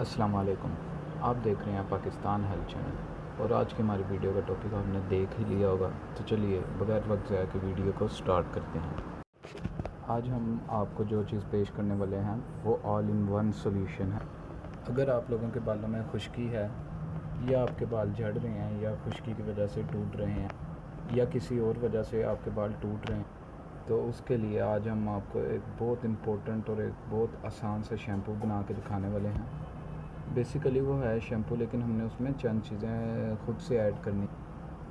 अस्सलाम वालेकुम। आप देख रहे हैं पाकिस्तान हेल्थ चैनल और आज की हमारी वीडियो का टॉपिक आपने देख ही लिया होगा, तो चलिए बगैर वक्त ज़ाया के वीडियो को स्टार्ट करते हैं। आज हम आपको जो चीज़ पेश करने वाले हैं वो ऑल इन वन सॉल्यूशन है। अगर आप लोगों के बालों में खुश्की है या आपके बाल झड़ रहे हैं या खुश्की की वजह से टूट रहे हैं या किसी और वजह से आपके बाल टूट रहे हैं, तो उसके लिए आज हम आपको एक बहुत इम्पोर्टेंट और एक बहुत आसान सा शैम्पू बना के दिखाने वाले हैं। बेसिकली वो है शैम्पू, लेकिन हमने उसमें चंद चीज़ें ख़ुद से ऐड करनी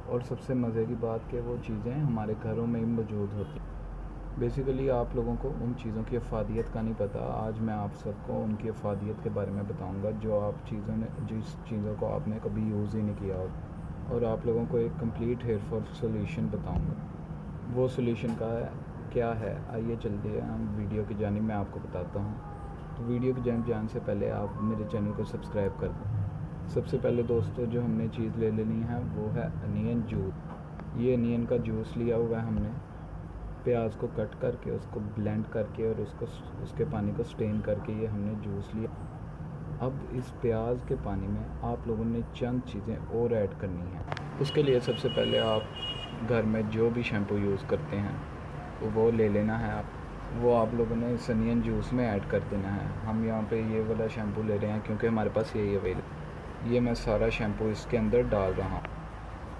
और सबसे मज़े की बात कि वो चीज़ें हमारे घरों में ही मौजूद होती। बेसिकली आप लोगों को उन चीज़ों की अफादियत का नहीं पता। आज मैं आप सबको उनकी अफादियत के बारे में बताऊंगा जो आप चीज़ों ने जिस चीज़ों को आपने कभी यूज़ ही नहीं किया होगा, और आप लोगों को एक कंप्लीट हेयर फॉल सोल्यूशन बताऊंगा। वो सोल्यूशन का क्या है, आइए चलते हैं हम वीडियो की जानिब मैं आपको बताता हूँ। तो वीडियो की जानिब जाने से पहले आप मेरे चैनल को सब्सक्राइब कर दें। सबसे पहले दोस्तों जो हमने चीज़ ले लेनी है वो है अनियन जूस। ये अनियन का जूस लिया हुआ है हमने। प्याज को कट करके उसको ब्लेंड करके और उसके पानी को स्टेन करके ये हमने जूस लिया। अब इस प्याज के पानी में आप लोगों ने चंद चीज़ें और ऐड करनी है। उसके लिए सबसे पहले आप घर में जो भी शैम्पू यूज़ करते हैं वो ले लेना है। वो आप लोगों ने इस अनियन जूस में ऐड कर देना है। हम यहाँ पे ये वाला शैम्पू ले रहे हैं क्योंकि हमारे पास यही अवेलेबल। ये मैं सारा शैम्पू इसके अंदर डाल रहा हूँ।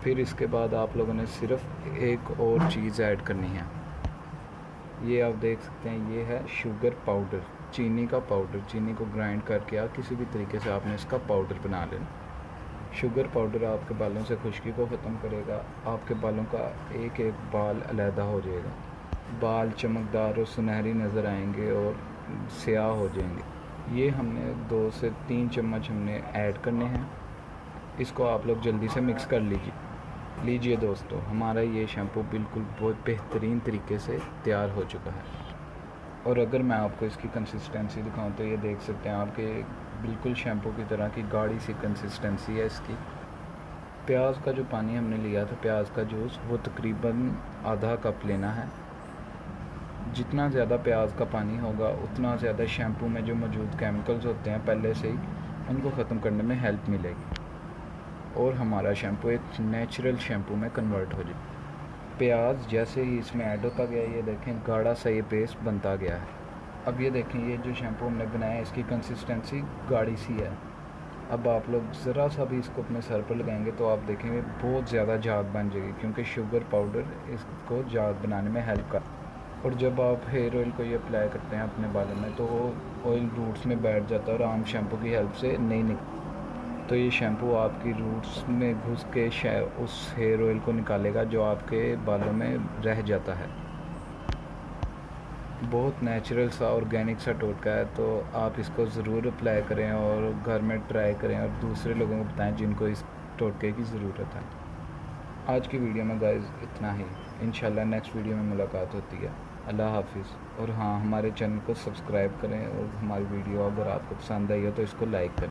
फिर इसके बाद आप लोगों ने सिर्फ एक और चीज़ ऐड करनी है। ये आप देख सकते हैं, ये है शुगर पाउडर, चीनी का पाउडर। चीनी को ग्राइंड करके या किसी भी तरीके से आपने इसका पाउडर बना लेना। शुगर पाउडर आपके बालों से खुश्की को ख़त्म करेगा। आपके बालों का एक एक बाल अलहदा हो जाएगा। बाल चमकदार और सुनहरी नज़र आएंगे और स्याह हो जाएंगे। ये हमने 2 से 3 चम्मच हमने ऐड करने हैं। इसको आप लोग जल्दी से मिक्स कर लीजिए दोस्तों, हमारा ये शैम्पू बिल्कुल बहुत बेहतरीन तरीके से तैयार हो चुका है। और अगर मैं आपको इसकी कंसिस्टेंसी दिखाऊं तो ये देख सकते हैं आपके बिल्कुल शैम्पू की तरह की गाढ़ी सी कंसिस्टेंसी है इसकी। प्याज का जो पानी हमने लिया था, प्याज का जूस, वो तकरीबन आधा कप लेना है। जितना ज़्यादा प्याज का पानी होगा उतना ज़्यादा शैम्पू में जो मौजूद केमिकल्स होते हैं पहले से ही उनको ख़त्म करने में हेल्प मिलेगी और हमारा शैम्पू एक नेचुरल शैम्पू में कन्वर्ट हो जाए। प्याज जैसे ही इसमें ऐड होता गया, ये देखें गाढ़ा सा ये पेस्ट बनता गया है। अब ये देखें, ये जो शैम्पू हमने बनाया है इसकी कंसिस्टेंसी गाढ़ी सी है। अब आप लोग ज़रा सा भी इसको अपने सर पर लगाएंगे तो आप देखेंगे बहुत ज़्यादा झाग बन जाएगी, क्योंकि शुगर पाउडर इसको झाग बनाने में हेल्प कर। और जब आप हेयर ऑयल को ये अप्लाई करते हैं अपने बालों में तो ऑयल रूट्स में बैठ जाता है और आम शैम्पू की हेल्प से नहीं निकलता। तो ये शैम्पू आपकी रूट्स में घुस के उस हेयर ऑयल को निकालेगा जो आपके बालों में रह जाता है। बहुत नेचुरल सा ऑर्गेनिक सा टोटका है, तो आप इसको ज़रूर अप्लाई करें और घर में ट्राई करें और दूसरे लोगों को बताएं जिनको इस टोटके की ज़रूरत है। आज की वीडियो में गाइस इतना ही। इंशाल्लाह नेक्स्ट वीडियो में मुलाकात होती है। अल्लाह हाफिज़। और हाँ, हमारे चैनल को सब्सक्राइब करें और हमारी वीडियो अगर आपको पसंद आई हो तो इसको लाइक करें।